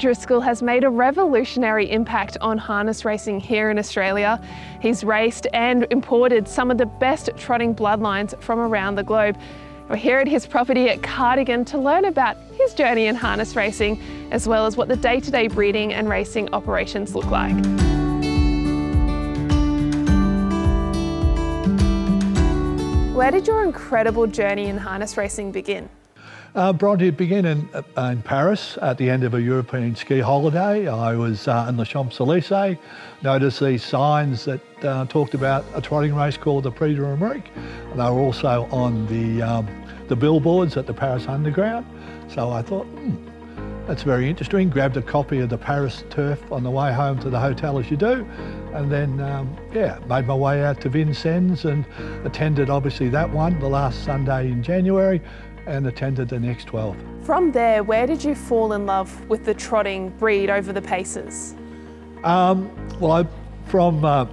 Driscoll has made a revolutionary impact on harness racing here in Australia. He's raced and imported some of the best trotting bloodlines from around the globe. We're here at his property at Cardigan to learn about his journey in harness racing, as well as what the day-to-day breeding and racing operations look like. Where did your incredible journey in harness racing begin? Bronte, it began in Paris at the end of a European ski holiday. I was in the Champs-Élysées, noticed these signs that talked about a trotting race called the Prix d'Amérique. And they were also on the billboards at the Paris Underground. So I thought, that's very interesting. Grabbed a copy of the Paris Turf on the way home to the hotel, as you do. And then, made my way out to Vincennes and attended obviously that one, the last Sunday in January, and attended the next 12. From there, where did you fall in love with the trotting breed over the paces? From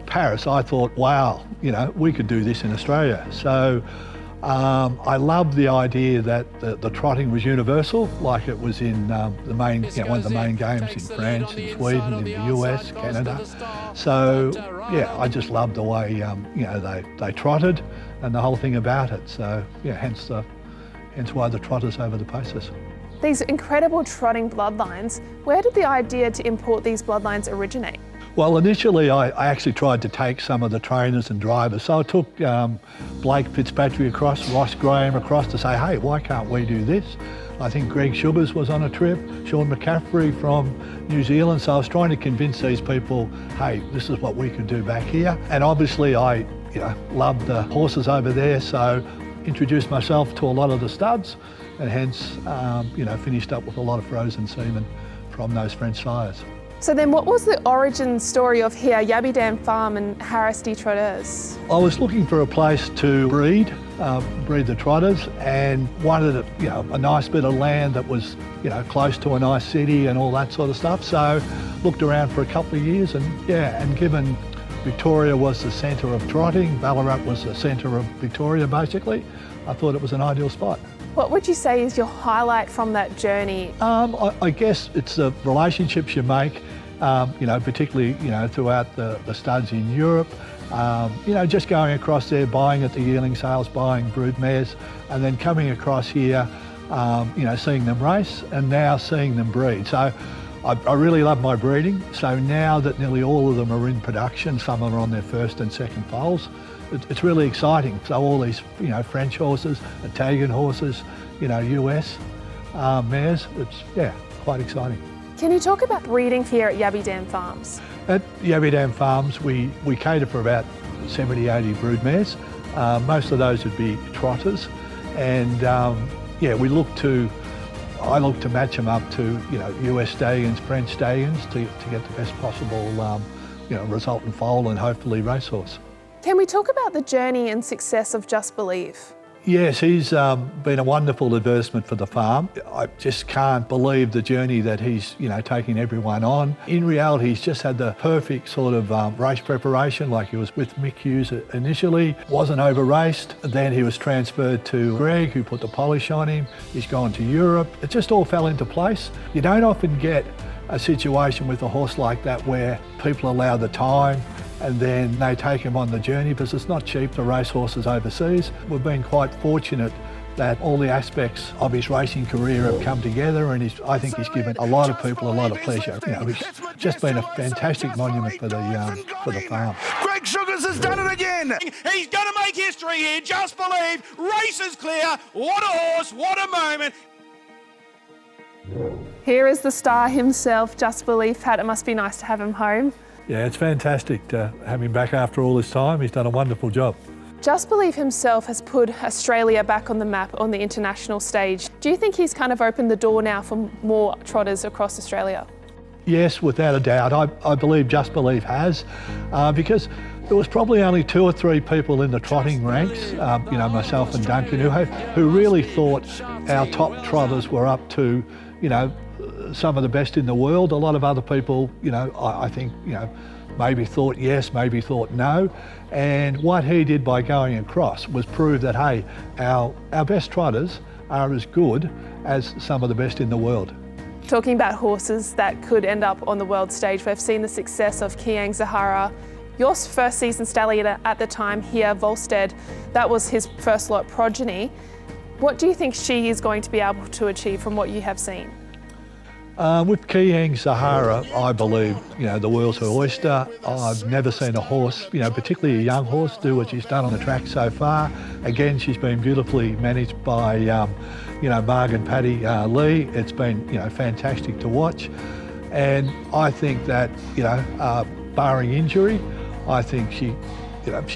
Paris, I thought, wow, we could do this in Australia. So I loved the idea that the trotting was universal, like it was in one of the main games in France, in Sweden, in the US, Canada. So I just loved the way they trotted and the whole thing about it. So hence why the trotters over the paces. These incredible trotting bloodlines, where did the idea to import these bloodlines originate? Well, initially I actually tried to take some of the trainers and drivers. So I took Blake Fitzpatrick across, Ross Graham across to say, hey, why can't we do this? I think Greg Sugars was on a trip, Sean McCaffrey from New Zealand. So I was trying to convince these people, hey, this is what we could do back here. And obviously I loved the horses over there. So introduced myself to a lot of the studs and hence, finished up with a lot of frozen semen from those French sires. So then what was the origin story of here, Yabby Dam Farm and Harris de Trotteurs? I was looking for a place to breed the trotters and wanted a nice bit of land that was close to a nice city and all that sort of stuff. So looked around for a couple of years and given Victoria was the centre of trotting, Ballarat was the centre of Victoria basically, I thought it was an ideal spot. What would you say is your highlight from that journey? I guess it's the relationships you make, particularly throughout the studs in Europe. Just going across there, buying at the yearling sales, buying broodmares, and then coming across here, seeing them race and now seeing them breed. So I really love my breeding. So now that nearly all of them are in production, some are on their first and second foals, it's really exciting. So all these, French horses, Italian horses, US mares, it's, quite exciting. Can you talk about breeding here at Yabby Dam Farms? At Yabby Dam Farms, we cater for about 70, 80 broodmares. Most of those would be trotters. And I look to match them up to, US stallions, French stallions to get the best possible, resultant foal and hopefully racehorse. Can we talk about the journey and success of Just Believe? Yes, he's been a wonderful advertisement for the farm. I just can't believe the journey that he's, taking everyone on. In reality, he's just had the perfect sort of race preparation, like he was with Mick Hughes initially, wasn't over-raced. Then he was transferred to Greg, who put the polish on him. He's gone to Europe. It just all fell into place. You don't often get a situation with a horse like that where people allow the time and then they take him on the journey because it's not cheap to race horses overseas. We've been quite fortunate that all the aspects of his racing career have come together and I think he's given a lot of people a lot of pleasure. He's just been a fantastic monument for the farm. Greg Sugars has done it again. He's going to make history here. Just Believe. Race is clear. What a horse. What a moment. Here is the star himself, Just Believe. Pat, it must be nice to have him home. Yeah, it's fantastic to have him back after all this time. He's done a wonderful job. Just Believe himself has put Australia back on the map on the international stage. Do you think he's kind of opened the door now for more trotters across Australia? Yes, without a doubt. I believe Just Believe has, because there was probably only 2 or 3 people in the trotting ranks, myself and Duncan, who really thought our top trotters were up to, some of the best in the world. A lot of other people, I think, maybe thought yes, maybe thought no. And what he did by going across was prove that, hey, our best trotters are as good as some of the best in the world. Talking about horses that could end up on the world stage, we've seen the success of Keayang Zahara. Your first season stallion at the time here, Volstead, that was his first lot progeny. What do you think she is going to be able to achieve from what you have seen? With Keayang Zahara, I believe, the world's her oyster. I've never seen a horse, particularly a young horse, do what she's done on the track so far. Again, she's been beautifully managed by, Marg and Paddy Lee. It's been, fantastic to watch. And I think that, barring injury, I think she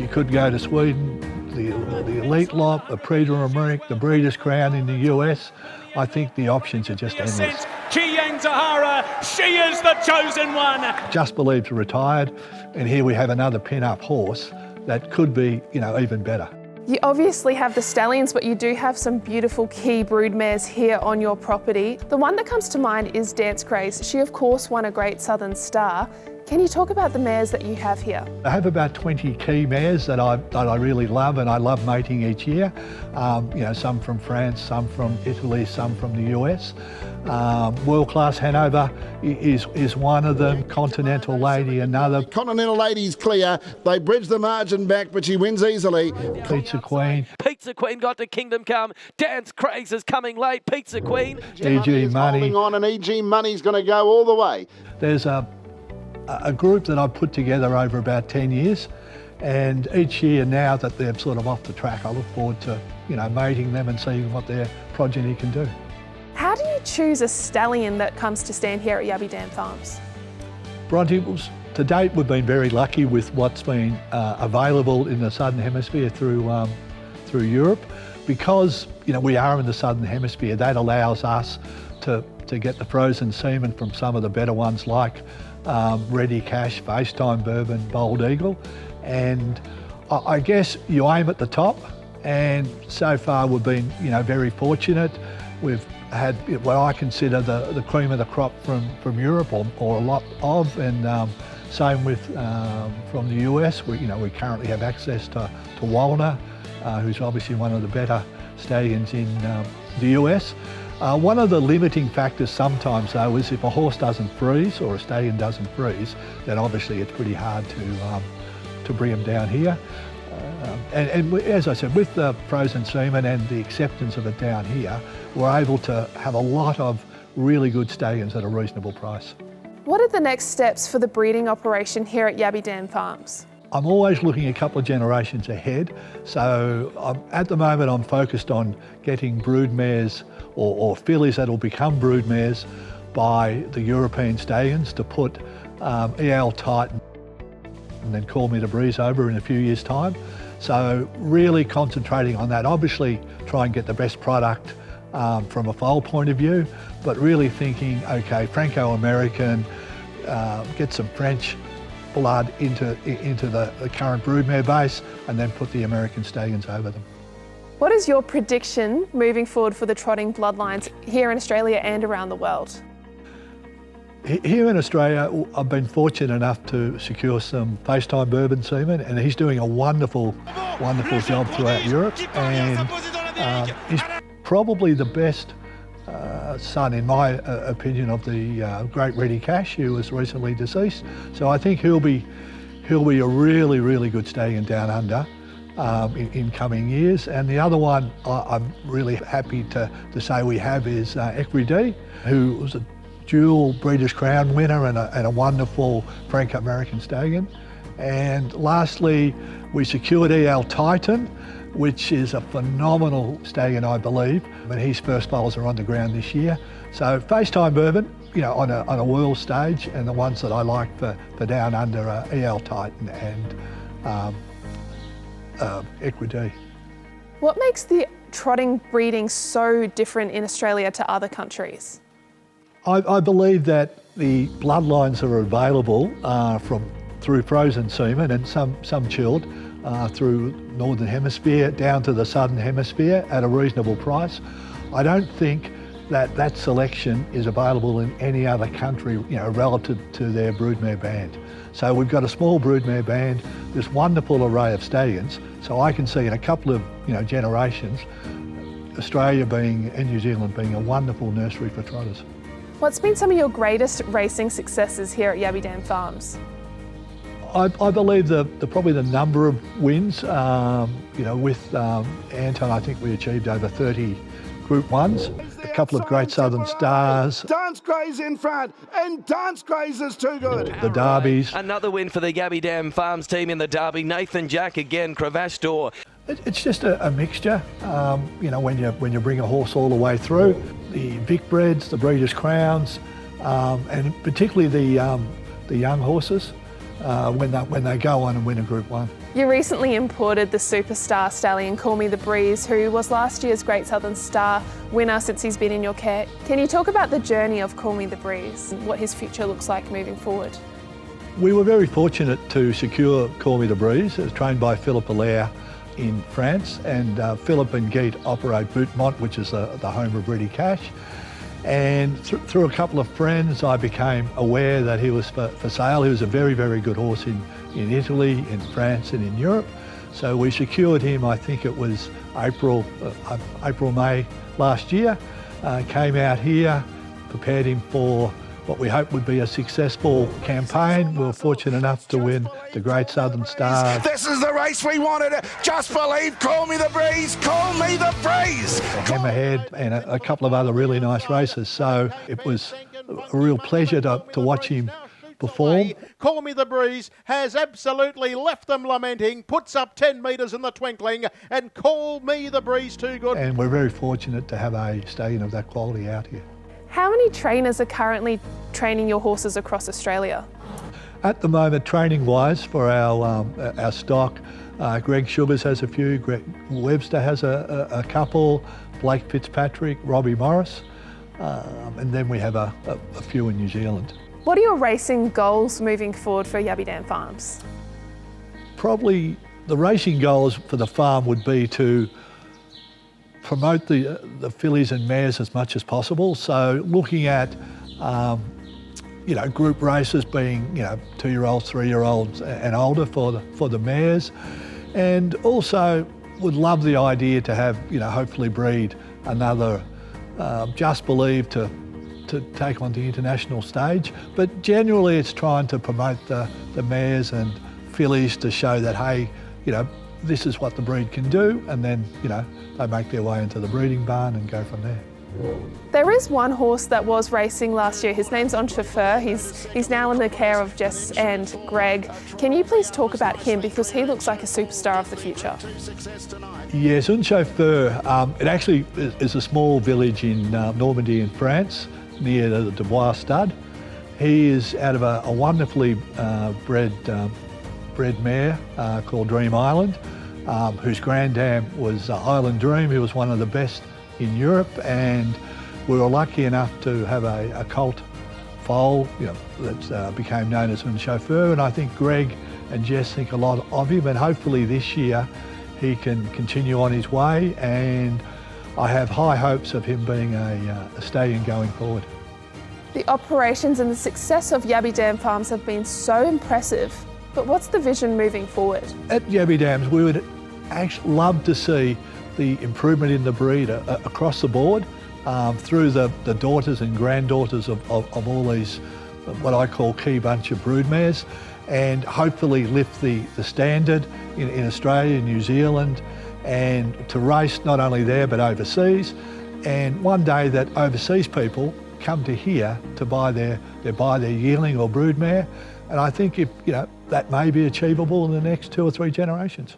could go to Sweden, the elite lot, the Prix de l'Amérique, the Breeders' Crown in the US. I think the options are just endless. Keayang Zahara, she is the chosen one. Just Believe's retired, and here we have another pin-up horse that could be, even better. You obviously have the stallions, but you do have some beautiful key broodmares here on your property. The one that comes to mind is Dance Craze. She, of course, won a Great Southern Star. Can you talk about the mares that you have here? I have about 20 key mares that I really love, and I love mating each year. Some from France, some from Italy, some from the US. World Class Hanover is one of them. Continental Lady, another. Continental Lady's clear. They bridge the margin back, but she wins easily. Pizza Queen. Pizza Queen got to Kingdom Come. Dance Craze is coming late. Pizza Queen. EG Money. Holding on, and EG Money's going to go all the way. There's a group that I've put together over about 10 years, and each year now that they're sort of off the track, I look forward to mating them and seeing what their progeny can do. How do you choose a stallion that comes to stand here at Yabby Dam Farms? Bronte, to date we've been very lucky with what's been available in the Southern Hemisphere through Europe. Because we are in the Southern Hemisphere, that allows us to get the frozen semen from some of the better ones like Ready Cash, FaceTime Bourbon, Bold Eagle, and I guess you aim at the top, and so far we've been very fortunate. We've had what I consider the cream of the crop from Europe, or a lot of, and same with from the US. We currently have access to Walner, who's obviously one of the better stallions in the US. One of the limiting factors sometimes though is if a horse doesn't freeze or a stallion doesn't freeze, then obviously it's pretty hard to bring them down here. And as I said, with the frozen semen and the acceptance of it down here, we're able to have a lot of really good stallions at a reasonable price. What are the next steps for the breeding operation here at Yabby Dam Farms? I'm always looking a couple of generations ahead. So at the moment I'm focused on getting broodmares or fillies that will become broodmares by the European stallions to put EL Titan and then Callmethebreeze over in a few years' time. So really concentrating on that. Obviously try and get the best product from a foal point of view, but really thinking, okay, Franco-American, get some French blood into the current broodmare base, and then put the American stallions over them. What is your prediction moving forward for the trotting bloodlines here in Australia and around the world? Here in Australia, I've been fortunate enough to secure some FaceTime Bourbon semen, and he's doing a wonderful job throughout Europe, and he's probably the best son, in my opinion, of the great Ready Cash, who was recently deceased. So I think he'll be a really, really good stallion down under in coming years. And the other one I'm really happy to say we have is Equidee, who was a dual Breeders' Crown winner and a wonderful Franco-American stallion. And lastly, we secured EL Titan, which is a phenomenal stallion, I believe, and his first foals are on the ground this year. So FaceTime Bourbon, on a world stage, and the ones that I like for down under are EL Titan and Equidee. What makes the trotting breeding so different in Australia to other countries? I believe that the bloodlines are available through frozen semen and some chilled through Northern Hemisphere down to the Southern Hemisphere at a reasonable price. I don't think that selection is available in any other country, relative to their broodmare band. So we've got a small broodmare band, this wonderful array of stallions. So I can see in a couple of generations, Australia and New Zealand being a wonderful nursery for trotters. What's been some of your greatest racing successes here at Yabby Dam Farms? I believe probably the number of wins, with Anton, I think we achieved over 30 Group 1s, a couple of great Southern Stars. Dance Grey's in front, and Dance Grey's is too good. The Derbies. Another win for the Yabby Dam Farms team in the Derby. Nathan Jack again, crevasse door. It's just a mixture, when you bring a horse all the way through. The Vic Breds, the Breeders' Crowns, and particularly the young horses, when they go on and win a Group 1. You recently imported the superstar stallion Callmethebreeze, who was last year's Great Southern Star winner since he's been in your care. Can you talk about the journey of Callmethebreeze and what his future looks like moving forward? We were very fortunate to secure Callmethebreeze. It was trained by Philippe Allaire in France, and Philippe and Gait operate Bootmont, which is the home of Brady Cash. And through a couple of friends, I became aware that he was for sale. He was a very, very good horse in Italy, in France and in Europe. So we secured him, I think it was April, May last year. Came out here, prepared him for what we hope would be a successful campaign. We were fortunate enough to win the Great Southern Star. This is the race we wanted. Just believe, Callmethebreeze, Callmethebreeze. Hammerhead and a couple of other really nice races. So it was a real pleasure to watch him perform. Callmethebreeze has absolutely left them lamenting, puts up 10 metres in the twinkling, and Callmethebreeze too good. And we're very fortunate to have a stallion of that quality out here. How many trainers are currently training your horses across Australia? At the moment, training-wise, for our stock, Greg Shubers has a few, Greg Webster has a couple, Blake Fitzpatrick, Robbie Morris, and then we have a few in New Zealand. What are your racing goals moving forward for Yabby Dam Farms? Probably the racing goals for the farm would be to promote the fillies and mares as much as possible. So looking at, group races being, 2-year-olds, 3-year-olds and older for the mares. And also would love the idea to have, hopefully breed another Just Believe to take on the international stage. But generally it's trying to promote the mares and fillies to show that, hey, this is what the breed can do, and then, they make their way into the breeding barn and go from there. There is one horse that was racing last year. His name's On Chauffeur. He's now in the care of Jess and Greg. Can you please talk about him, because he looks like a superstar of the future? Yes, Un Chauffeur, it actually is a small village in Normandy in France, near the Dubois Stud. He is out of a wonderfully bred mare called Dream Island, whose granddam was Island Dream, who was one of the best in Europe, and we were lucky enough to have a colt foal that became known as Un Chauffeur, and I think Greg and Jess think a lot of him, and hopefully this year he can continue on his way, and I have high hopes of him being a stallion going forward. The operations and the success of Yabby Dam Farms have been so impressive, but what's the vision moving forward? At Yabby Dams, we would actually love to see the improvement in the breed across the board through the daughters and granddaughters of all these, what I call key bunch of broodmares, and hopefully lift the standard in Australia, New Zealand, and to race not only there but overseas, and one day that overseas people come to here to buy their yearling or broodmare, and I think if that may be achievable in the next 2 or 3 generations.